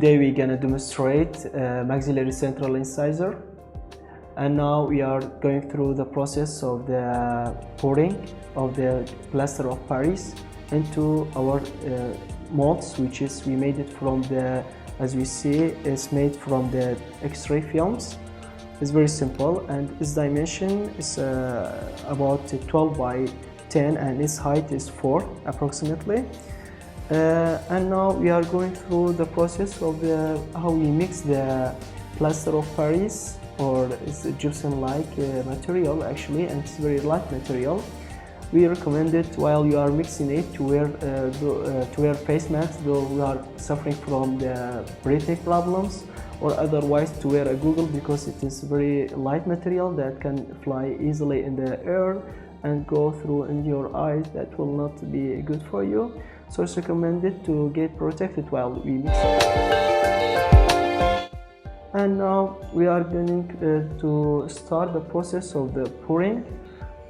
Today we're gonna demonstrate maxillary central incisor, and now we are going through the process of the pouring of the plaster of Paris into our molds, which is we made it from the, as we see, it's made from the X-ray films. It's very simple, and its dimension is about 12 by 10, and its height is 4 approximately. And now we are going through the process of how we mix the plaster of Paris, or it's a gypsum-like material actually, and it's very light material. We recommend it while you are mixing it to wear face masks, though we are suffering from the breathing problems, or otherwise to wear a goggle, because it is very light material that can fly easily in the air and go through in your eyes. That will not be good for you. So it's recommended to get protected while we mix it. And now we are going to start the process of the pouring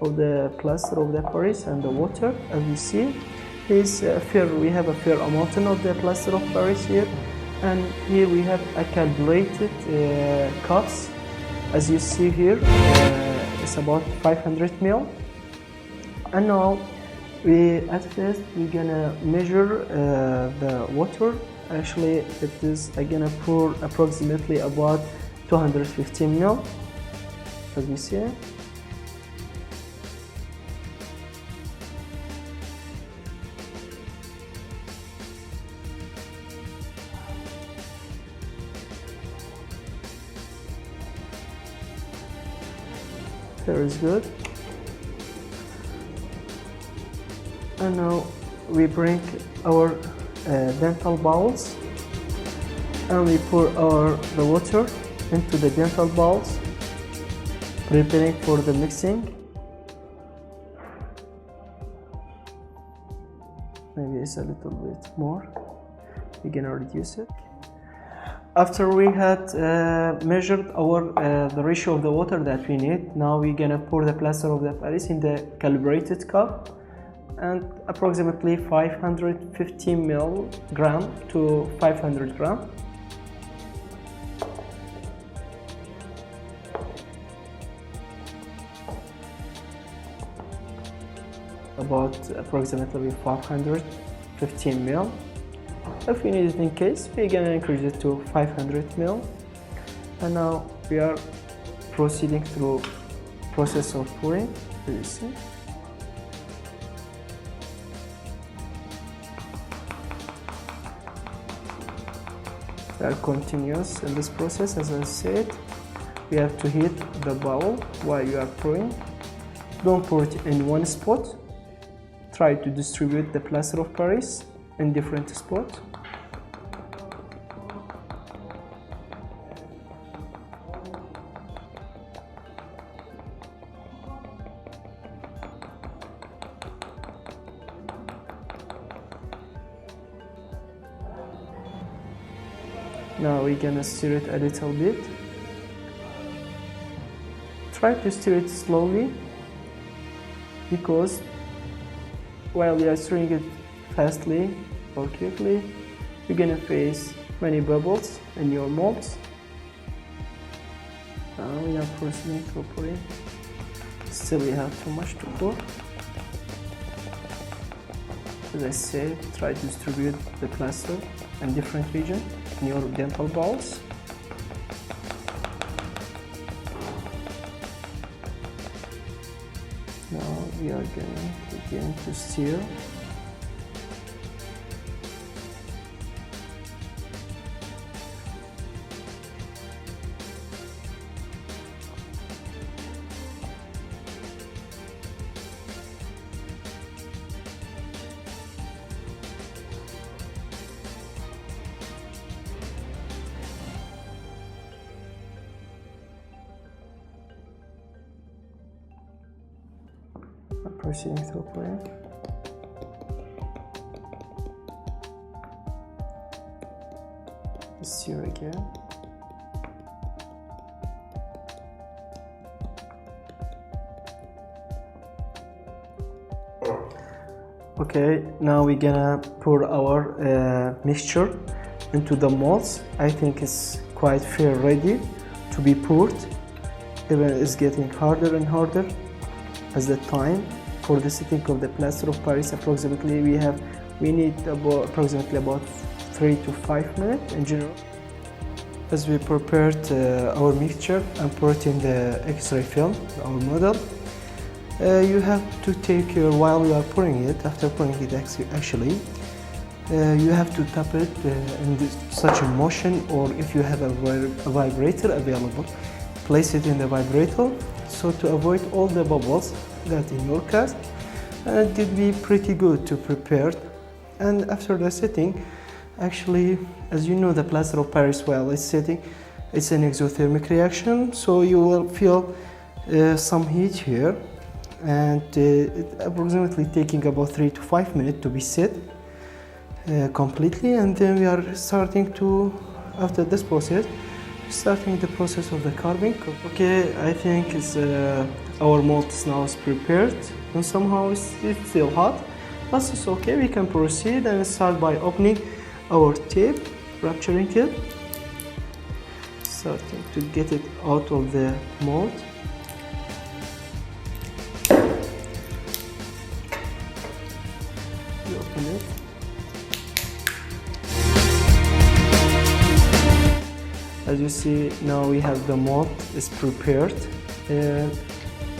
of the plaster of the Paris and the water. As we see, we have a fair amount of the plaster of Paris here, and here we have a calibrated cups. As you see here, it's about 500 ml. And now at first we're gonna measure the water. Actually, it is gonna pour approximately about 215 ml, as we see. Very good. And now we bring our dental bowls, and we pour the water into the dental bowls, preparing for the mixing. Maybe it's a little bit more. We're gonna reduce it. After we had measured the ratio of the water that we need, now we're gonna pour the plaster of the Paris in the calibrated cup, and approximately 550 milligram to 500 gram. About approximately 515 ml. If we need it in case, we're gonna increase it to 500 ml. And now we are proceeding through process of pouring. As you see, we are continuous in this process. As I said, we have to heat the bowl while you are pouring. Don't pour it in one spot. Try to distribute the plaster of Paris in different spots. Now we're gonna stir it a little bit. Try to stir it slowly, because while you are stirring it fastly or quickly, you're gonna face many bubbles in your molds. Now we are proceeding to pouring. Still we have too much to pour. As I said, try to distribute the plaster in different regions in your dental bowls. Now we are going to begin to stir. Proceeding through pouring. Stir again. Okay, now we're gonna pour our mixture. into the molds. I think it's quite fair ready to be poured. Even it's getting harder and harder as the time. For the setting of the plaster of Paris, approximately we need approximately about 3 to 5 minutes in general. As we prepared our mixture and put it in the X-ray film, our model, you have to take while you are pouring it, after pouring it actually, you have to tap it in such a motion, or if you have a vibrator available, place it in the vibrator, so to avoid all the bubbles that in your cast, and it will be pretty good to prepare. And after the setting, actually, as you know, the plaster of Paris, while it's setting, it's an exothermic reaction, so you will feel some heat here, and it approximately taking about 3 to 5 minutes to be set completely. And then we are starting to, after this process, starting the process of the carving. Okay, I think it's our mold now is prepared, and somehow it's still hot, but it's okay. We can proceed and start by opening our tape, rupturing it, starting to get it out of the mold. You open it. As you see, now we have the mold is prepared, and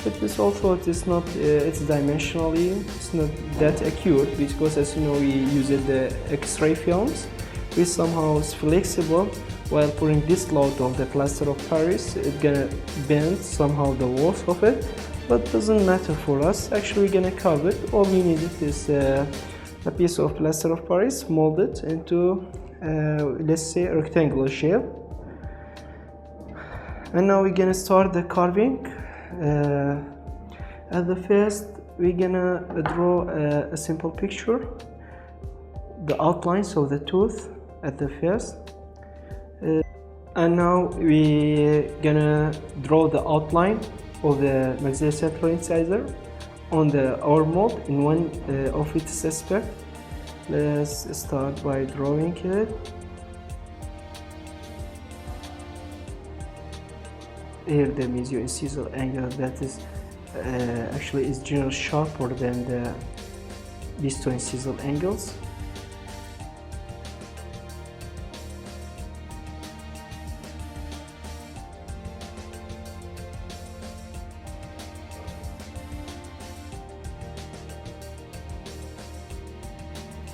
it is also it's not it's dimensionally it's not that accurate, because as you know we use the X-ray films, which somehow is flexible. While pouring this load of the plaster of Paris, it's gonna bend somehow the walls of it, but doesn't matter for us. Actually, we're gonna carve it. All we need is a piece of plaster of Paris molded into let's say a rectangular shape. And now we're gonna start the carving. At the first, we're gonna draw a simple picture, the outlines of the tooth at the first. And now we're gonna draw the outline of the maxillary central incisor on our mold in one of its aspects. Let's start by drawing it. Here the mesial incisor angle that is actually is generally sharper than the distal incisor angles.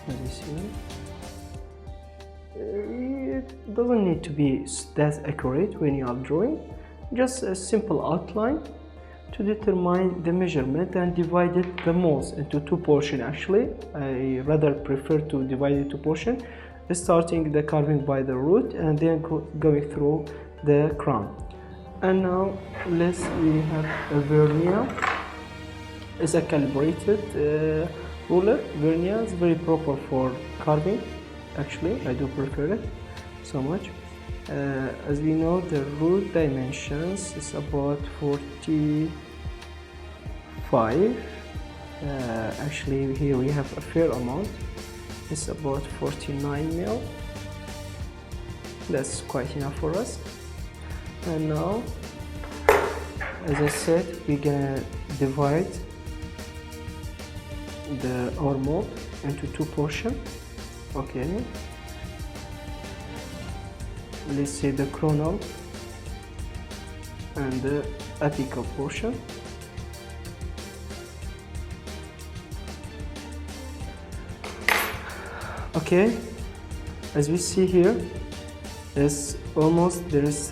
As you see, it doesn't need to be that accurate when you are drawing. Just a simple outline to determine the measurement and divided the molds into two portions. Actually, I rather prefer to divide it into portions, starting the carving by the root and then going through the crown. And now we have a vernier. It's a calibrated ruler. Vernier is very proper for carving. Actually, I do prefer it so much. As we know, the root dimensions is about 45. Actually, here we have a fair amount. It's about 49 mil. That's quite enough for us. And now, as I said, we're gonna divide our mold into two portions. Okay. Let's say the coronal and the apical portion. Okay, as we see here, there is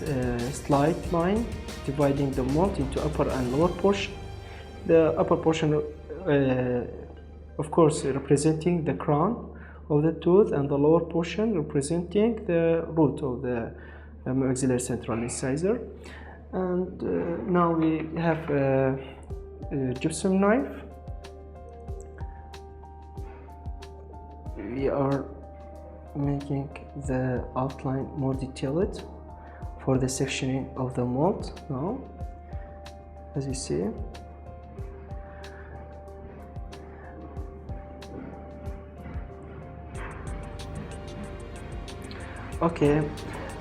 a slight line dividing the mold into upper and lower portion. The upper portion, of course, representing the crown of the tooth, and the lower portion representing the root of the maxillary central incisor. And now we have a gypsum knife. We are making the outline more detailed for the sectioning of the mold now, as you see. Okay,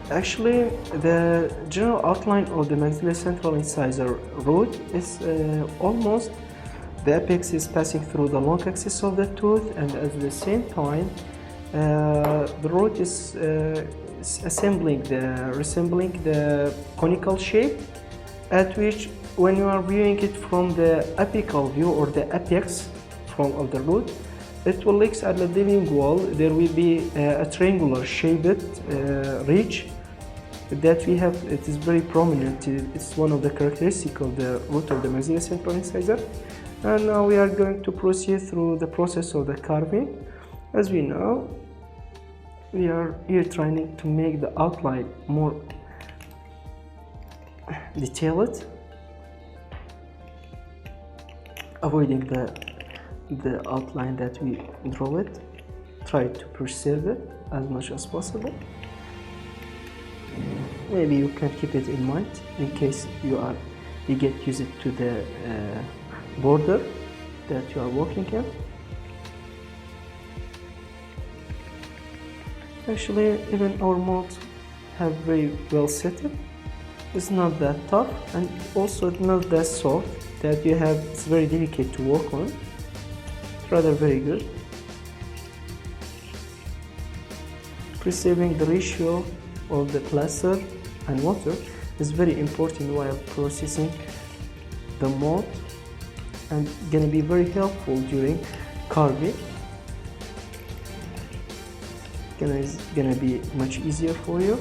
actually, the general outline of the maxillary central incisor root is almost the apex is passing through the long axis of the tooth, and at the same time, the root is resembling the conical shape, at which when you are viewing it from the apical view or the apex of the root, it will look at the living wall. There will be a triangular shaped ridge that we have. It is very prominent. It's one of the characteristics of the root of the maxillary central incisor. And now we are going to proceed through the process of the carving. As we know, we are here trying to make the outline more detailed, avoiding the outline that we draw it. Try to preserve it as much as possible. Maybe you can keep it in mind in case you get used to the border that you are working in. Actually, even our molds have very well set it. It's not that tough, and also not that soft that it's very delicate to work on. Rather very good. Preserving the ratio of the plaster and water is very important while processing the mold, and gonna be very helpful during carving. It's gonna be much easier for you.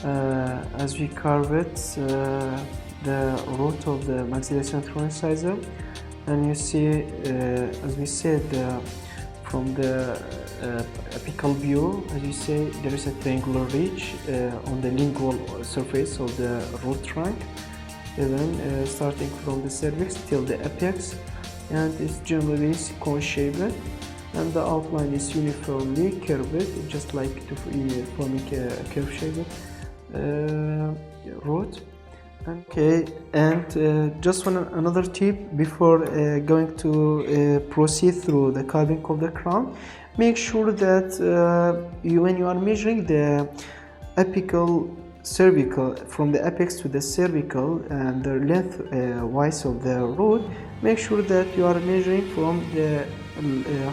As we carve it, the root of the maxillary central incisor, and you see, as we said, from the apical view, as you say, there is a triangular ridge on the lingual surface of the root trunk, even starting from the cervix till the apex, and it's generally cone-shaped, and the outline is uniformly curved, just like forming a curve-shaped root. Okay, and just another tip before going to proceed through the carving of the crown. Make sure that when you are measuring the apical cervical from the apex to the cervical and the length wise of the root, make sure that you are measuring from the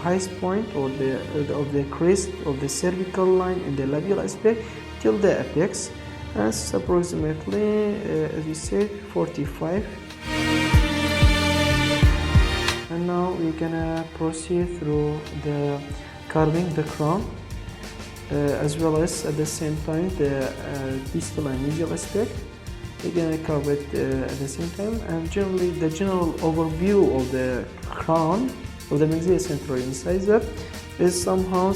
highest point or of the crest of the cervical line in the labial aspect till the apex. That's approximately, as you said, 45. And now we're gonna proceed through the carving the crown, as well as at the same time the distal and medial aspect. We're gonna carve it at the same time, and generally the general overview of the crown of the maxillary central incisor is somehow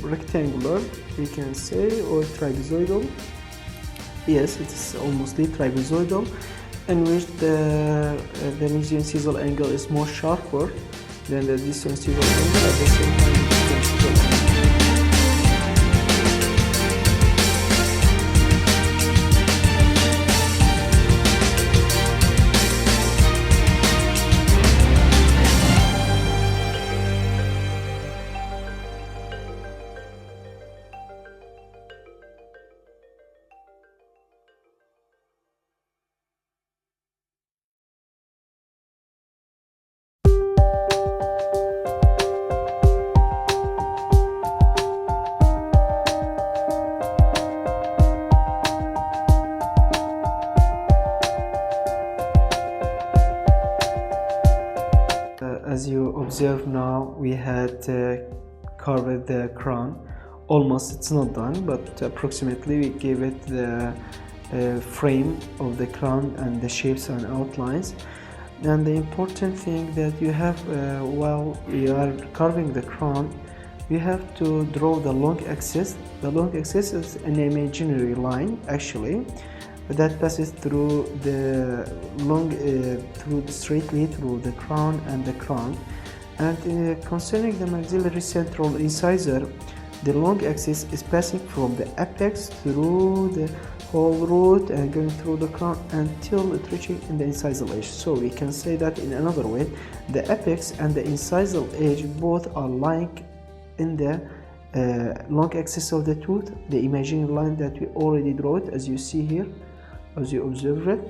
rectangular, we can say, or trapezoidal. Yes, it's almostly trapezoidal, in which the medial incisal angle is more sharper than the distal incisal angle. At the same time, the distal incisal angle. As you observe now, we had carved the crown. Almost, it's not done, but approximately we gave it the frame of the crown and the shapes and outlines. And the important thing that you have while you are carving the crown, you have to draw the long axis. The long axis is an imaginary line, actually, that passes through the straightly through the crown and the crown. And concerning the maxillary central incisor, the long axis is passing from the apex through the whole root and going through the crown until it reaching in the incisal edge. So we can say that in another way, the apex and the incisal edge both are lying in the long axis of the tooth, the imaginary line that we already drew it, as you see here. As you observe it,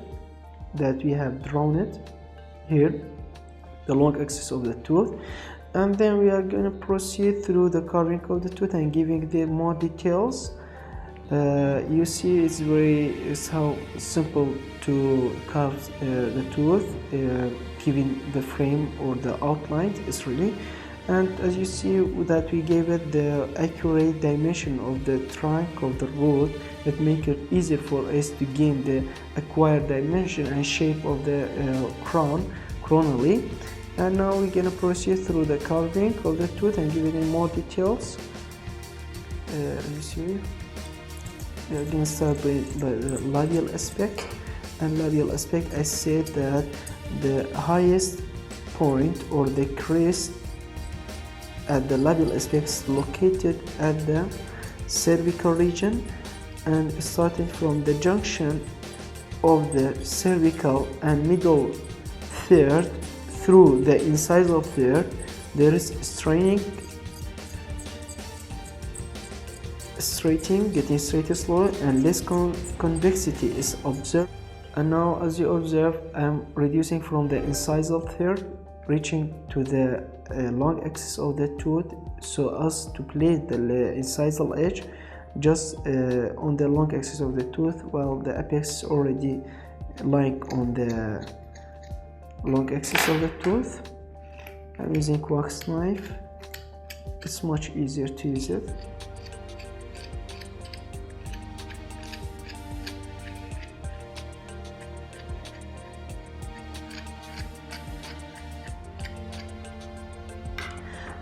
that we have drawn it here, the long axis of the tooth, and then we are going to proceed through the carving of the tooth and giving the more details. You see, it's how simple to carve the tooth, giving the frame or the outline is really. And as you see that we gave it the accurate dimension of the trunk of the root, that make it easier for us to gain the acquired dimension and shape of the crown chronally. And now we're gonna proceed through the carving of the tooth and give it in more details. You see, we're gonna start with the labial aspect. And labial aspect, I said that the highest point or the crest at the labial aspect is located at the cervical region, and starting from the junction of the cervical and middle third through the incisal third, there is straightening, getting straighter slowly, and less convexity is observed. And now, as you observe, I'm reducing from the incisal third, reaching to the long axis of the tooth, so as to place the incisal edge just on the long axis of the tooth, while the apex is already lying on the long axis of the tooth. I'm using wax knife, it's much easier to use it.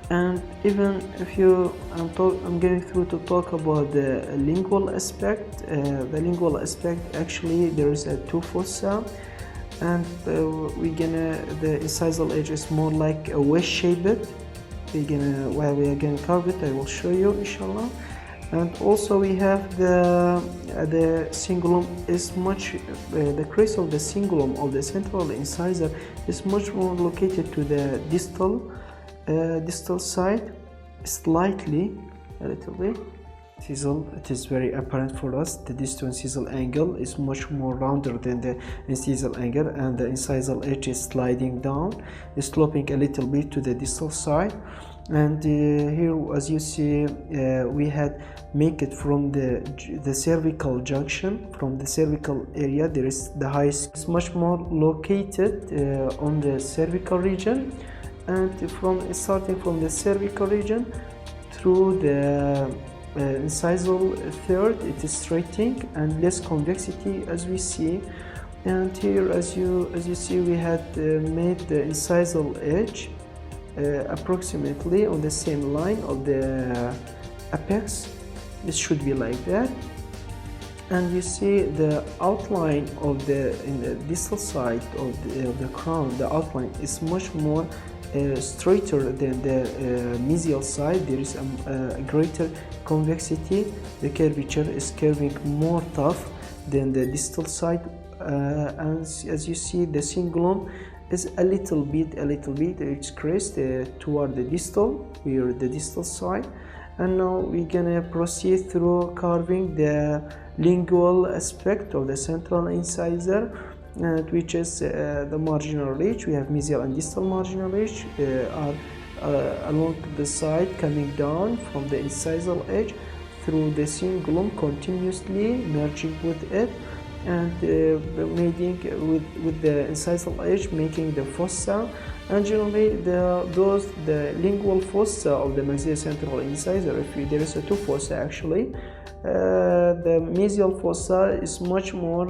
And even if I'm going through to talk about the lingual aspect. The lingual aspect, actually there is a two fossa, and the incisal edge is more like a wedge shaped. While we are gonna carve it, I will show you inshallah. And also we have the cingulum is much the crease of the cingulum of the central incisor is much more located to the distal side, slightly, a little bit. It is very apparent for us. The distal incisal angle is much more rounder than the incisal angle, and the incisal edge is sliding down, is sloping a little bit to the distal side. And here, as you see, we had make it from the cervical junction, from the cervical area. There is the highest, it's much more located on the cervical region, and starting from the cervical region through the incisal third, it is straightening and less convexity, as we see. And here, as you see, we had made the incisal edge approximately on the same line of the apex. This should be like that. And you see the outline of in the distal side of the crown, the outline is much more straighter than the mesial side. There is a greater convexity. The curvature is curving more tough than the distal side, and as you see, the cingulum is a little bit it's creased toward the distal, here the distal side. And now we're gonna proceed through carving the lingual aspect of the central incisor, which is the marginal ridge. We have mesial and distal marginal ridge are along the side, coming down from the incisal edge through the cingulum, continuously merging with it, and mating with the incisal edge, making the fossa. And generally the lingual fossa of the maxillary central incisor, there is a two fossa actually. The mesial fossa is much more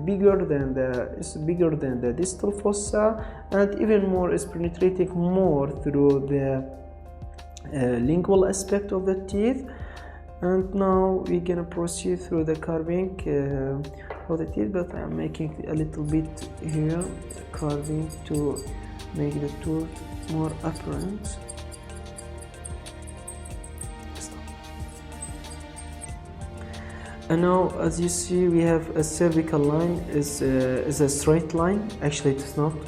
bigger than the distal fossa, and even more is penetrating more through the lingual aspect of the teeth. And now we're gonna proceed through the carving of the teeth, but I'm making a little bit here carving to make the tooth more apparent. And now, as you see, we have a cervical line is a straight line. Actually,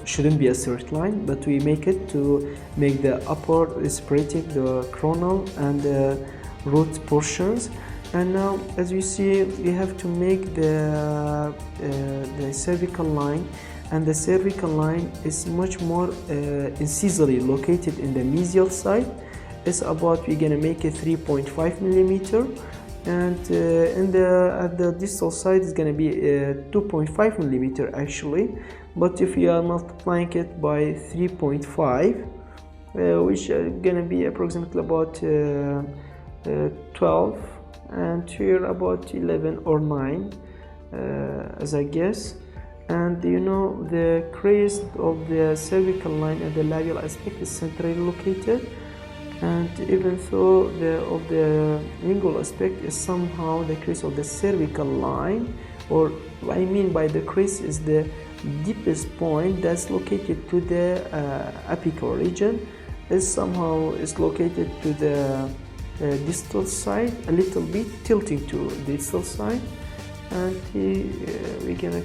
shouldn't be a straight line, but we make it to make the upper separating the coronal and the root portions. And now, as you see, we have to make the cervical line, and the cervical line is much more incisally located in the mesial side. It's about, we're gonna make it 3.5 millimeter, and at the distal side is gonna be 2.5 millimeter actually. But if you are multiplying it by 3.5, which is gonna be approximately about 12, and here about 11 or 9, as I guess. And you know, the crest of the cervical line and the labial aspect is centrally located, and even though the lingual aspect is somehow the crest of the cervical line, or what I mean by the crest is the deepest point that's located to the apical region, is located to the distal side, a little bit tilting to the distal side. And we're gonna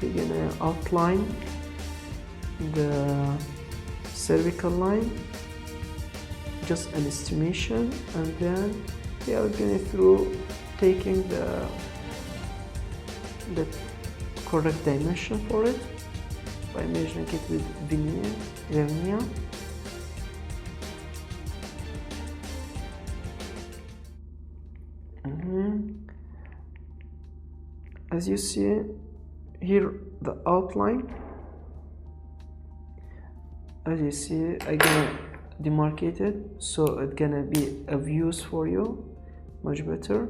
we're gonna outline the cervical line, just an estimation, and then we are going through taking the correct dimension for it by measuring it with vernier. As you see here, the outline, as you see, I'm gonna demarcate it so it's gonna be a views for you much better.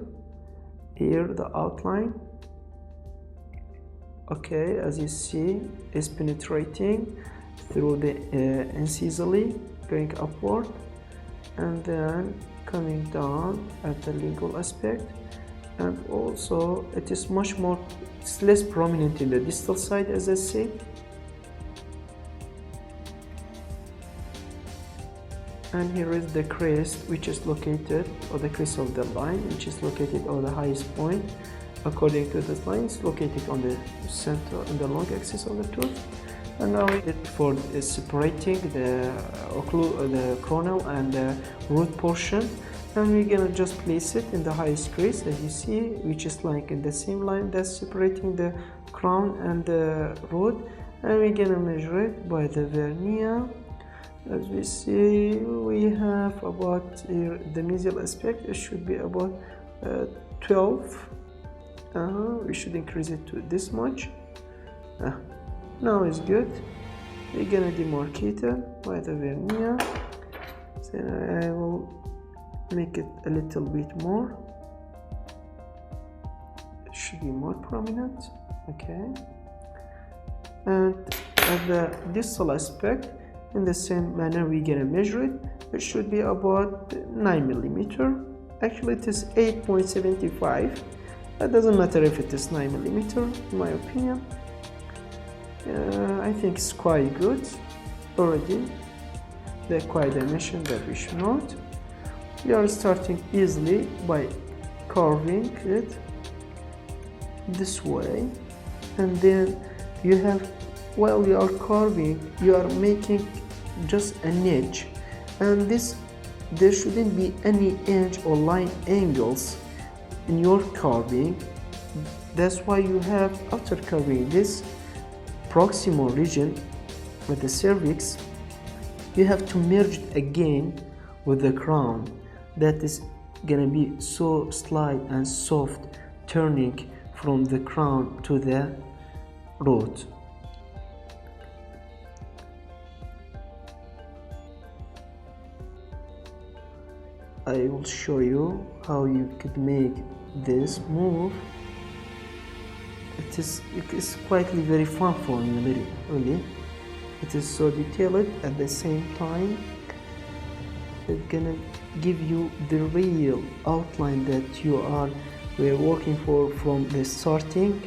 Here the outline, okay, as you see, is penetrating through the incisally going upward and then coming down at the lingual aspect, and also it's less prominent in the distal side, as I say. And here is the crest, which is located, or the crest of the line, which is located on the highest point. According to the line, it's located on the center, on the long axis of the tooth. And now for separating the coronal and the root portion, and we're gonna just place it in the highest crest, as you see, which is like in the same line that's separating the crown and the root, and we're gonna measure it by the vernier. As we see, we have about the mesial aspect, it should be about 12. We should increase it to this much. Now it's good. We're gonna demarcate it by the vernier. So I will make it a little bit more. It should be more prominent. Okay. And at the distal aspect, in the same manner, we're gonna measure it. It should be about 9 millimeter. Actually, it is 8.75. That doesn't matter if it is 9 millimeter, in my opinion. I think it's quite good already. The acquired dimension that we should note. We are starting easily by carving it this way, and then you have, while you are carving, you are making just an edge, and there shouldn't be any edge or line angles in your carving. That's why you have, after carving this proximal region with the cervix, you have to merge it again with the crown. That is gonna be so slight and soft, turning from the crown to the root. I will show you how you could make this move. It is quietly very fun for me, really. It is so detailed at the same time. It's gonna give you the real outline that we're working for from the starting.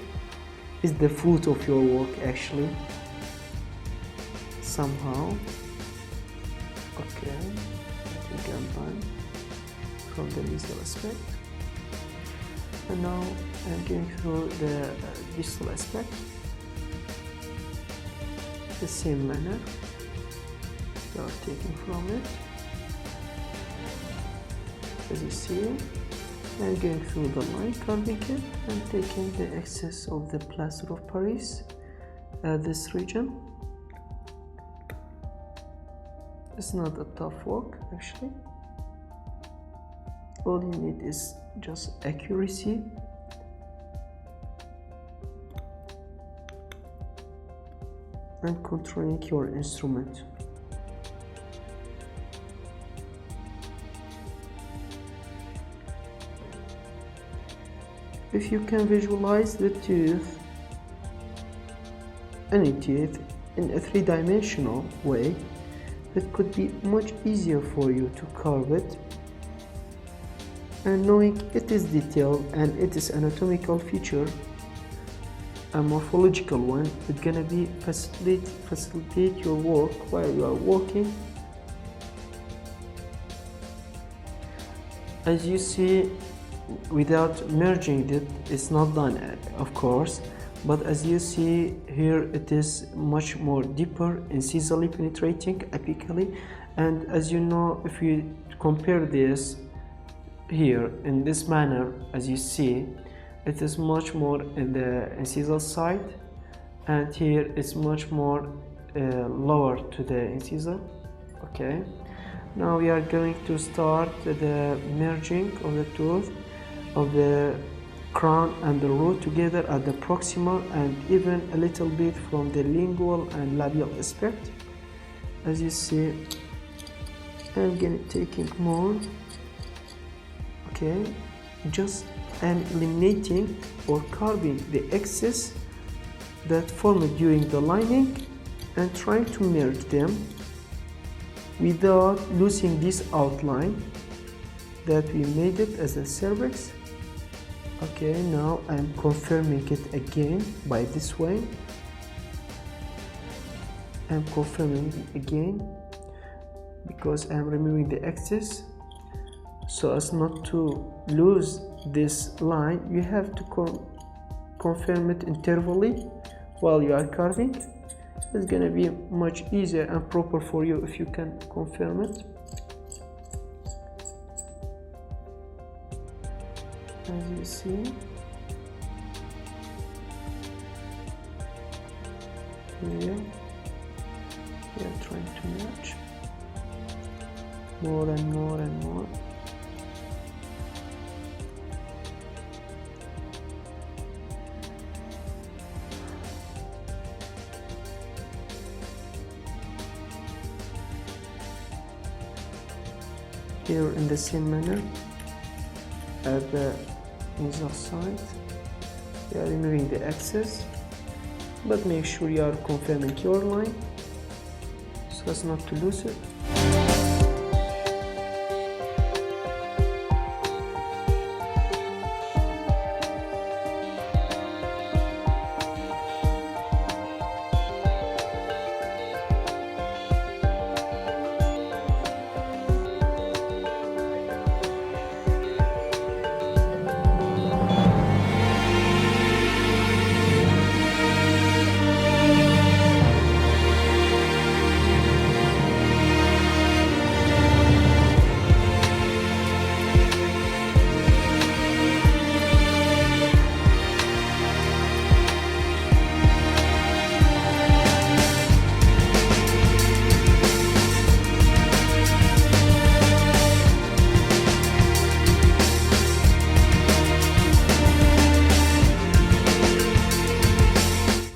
Is the fruit of your work, actually, somehow. Okay, I think I'm done from the mesial aspect, and now I'm going through the distal aspect the same manner. We are taking from it, as you see. I'm going through the line, carving it, and taking the excess of the plaster of Paris, this region. It's not a tough work, actually. All you need is just accuracy and controlling your instrument. If you can visualize the tooth, any tooth, in a three-dimensional way, it could be much easier for you to carve it. And knowing it is detailed and it is anatomical feature, a morphological one, it's gonna be facilitate your work while you are working. As you see, without merging it, it's not done, of course, but as you see here, it is much more deeper, incisively penetrating apically. And as you know, if you compare this here in this manner, as you see, it is much more in the incisal side, and here it's much more lower to the incisor. Okay, now we are going to start the merging of the tooth, of the crown and the root together at the proximal, and even a little bit from the lingual and labial aspect. As you see, I'm gonna taking more. Okay, just I'm eliminating or carving the excess that formed during the lining and trying to merge them without losing this outline that we made it as a cervix. Okay, now I'm confirming it again by this way. I'm confirming it again because I'm removing the excess, so as not to lose this line. You have to confirm it intervally while you are carving. It's gonna be much easier and proper for you if you can confirm it. As you see, here we are trying to match more and more and more. Here in the same manner at the incisor side, you are removing the excess, but make sure you are confirming your line so as not to lose it.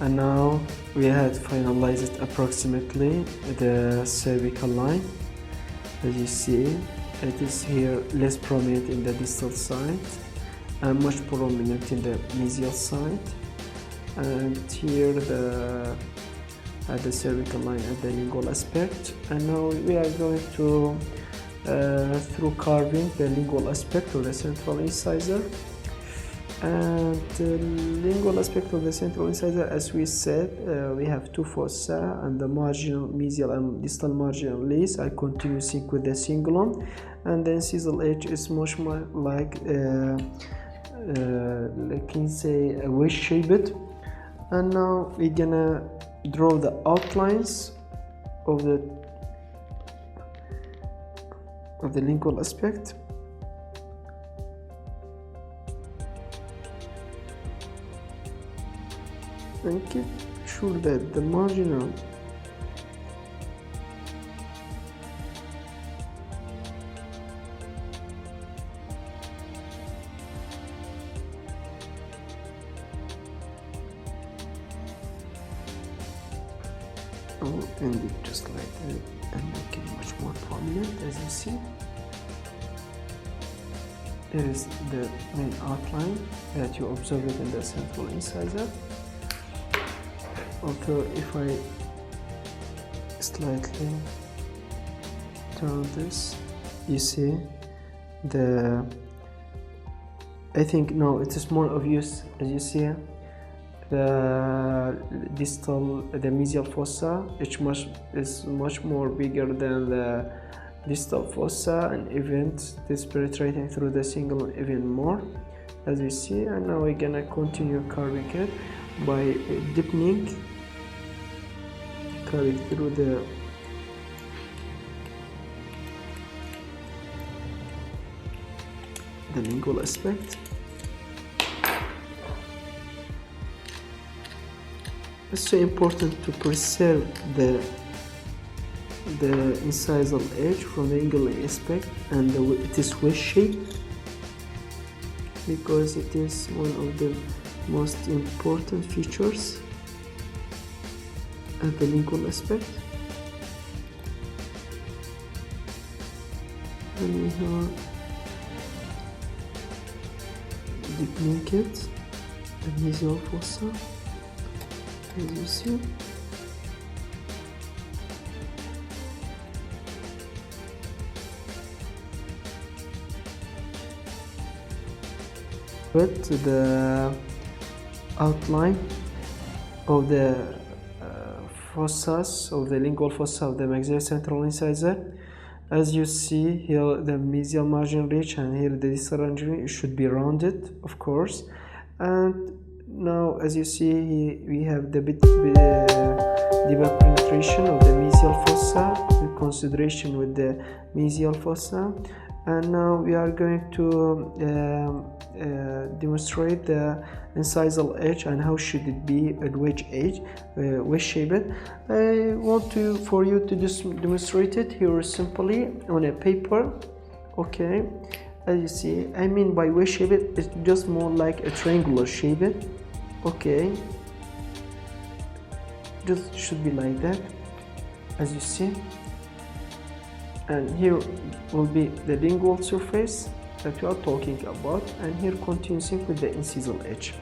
And now we had finalized approximately the cervical line. As you see, it is here less prominent in the distal side and much prominent in the mesial side. And here the cervical line at the lingual aspect. And now we are going to through carving the lingual aspect of the central incisor. And the lingual aspect of the central incisor, as we said, we have two fossa, and the marginal mesial and distal marginal lace are continuing with the cingulum, and the incisal edge is much more like can say a wedge shaped. And now we're gonna draw the outlines of the lingual aspect. And keep sure that the marginal and it just like that, and make it much more prominent. As you see, there is the main outline that you observed in the central incisor. Although if I slightly turn this, you see I think now it is more obvious. As you see, the mesial fossa is much more bigger than the distal fossa, and even this penetrating through the cingulum even more, as you see. And now we're gonna continue carving it by deepening, carving through the lingual aspect. It's so important to preserve the incisal edge from the lingual aspect, and it is wedge shaped because it is one of the most important features of the lingual aspect. And we are deepening it, the mesial fossa, as you see. Put the outline of the fossas, of the lingual fossa of the maxillary central incisor. As you see here, the mesial margin ridge and here the distal margin ridge should be rounded, of course. And now, as you see, we have the deeper penetration of the mesial fossa in consideration with the mesial fossa. And now we are going to demonstrate the incisal edge and how should it be at wedge edge, wedge shaped. I want for you to just demonstrate it here simply on a paper. Okay, as you see, I mean by wedge shaped, it's just more like a triangular shape. Okay, just should be like that, as you see. And here will be the lingual surface that we are talking about, and here continuing with the incisal edge.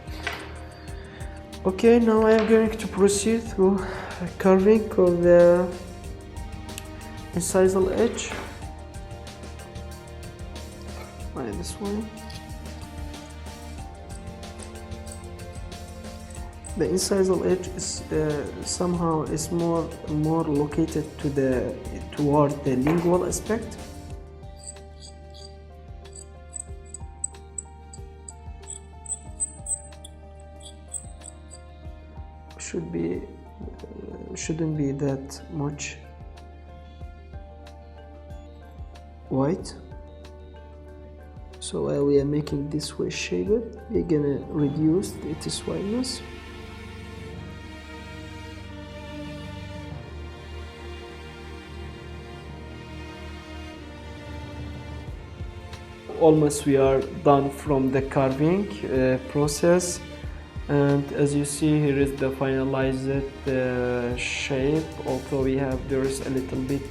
Okay, now I am going to proceed through carving of the incisal edge by this one. The incisal edge is somehow is more located toward the lingual aspect. Shouldn't be that much white. So while we are making this way shaped, we're gonna reduce its whiteness. Almost we are done from the carving process, and as you see, here is the finalized shape. Although there is a little bit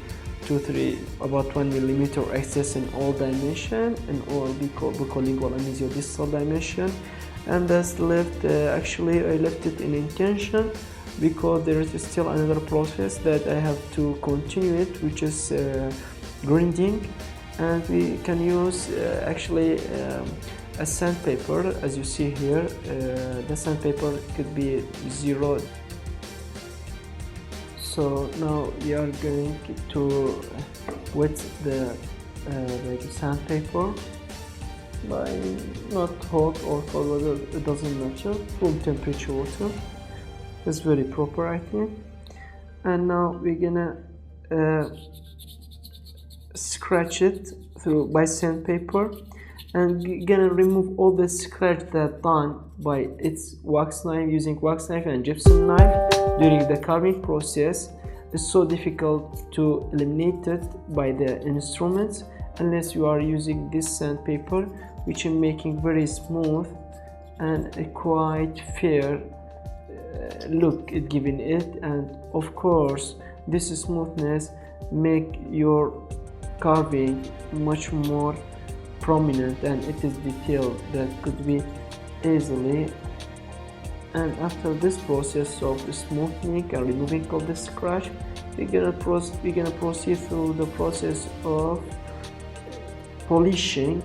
about 1 millimeter excess in all dimension and all buccolingual and mesiodistal dimension, and that's left. Actually, I left it in intention because there is still another process that I have to continue it, which is grinding. And we can use a sandpaper. As you see here, the sandpaper could be 0. So now we are going to wet the sandpaper by not hot or cold water, it doesn't matter, room temperature water. It's very proper, I think. And now we're gonna scratch it through by sandpaper, and gonna remove all the scratch that done by its wax knife, using wax knife and gypsum knife during the carving process. It's so difficult to eliminate it by the instruments unless you are using this sandpaper, which is making very smooth and a quite fair look it giving it. And of course this smoothness make your carving much more prominent, and it is detailed that could be easily. And after this process of smoothing and removing of the scratch, we're gonna proceed through the process of polishing.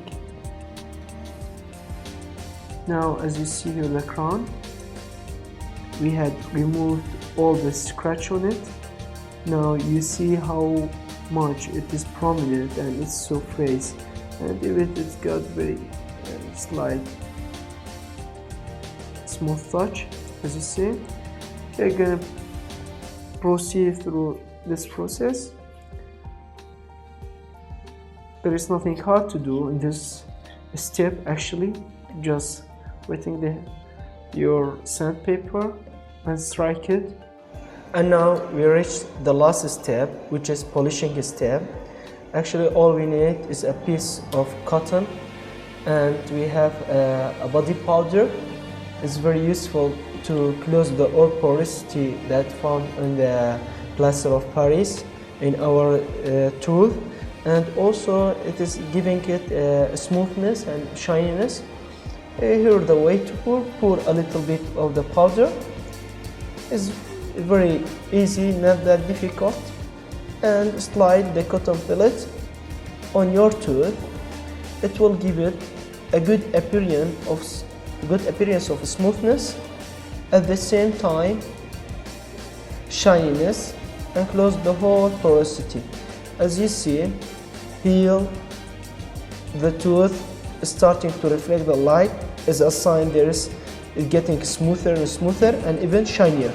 Now, as you see here, the crown, we had removed all the scratch on it. Now you see how much it is prominent and its surface, and even it's got very slight smooth touch. As you see, we're gonna proceed through this process. There is nothing hard to do in this step, actually, just wetting your sandpaper and strike it. And now we reached the last step, which is polishing step. Actually, all we need is a piece of cotton, and we have a body powder. It's very useful to close the oil porosity that found in the plaster of Paris in our tooth, and also it is giving it smoothness and shininess. Here the way to pour a little bit of the powder. Is very easy, not that difficult, and slide the cotton pellet on your tooth. It will give it a good appearance of smoothness, at the same time shininess, and close the whole porosity. As you see, here the tooth is starting to reflect the light is a sign it's getting smoother and smoother and even shinier.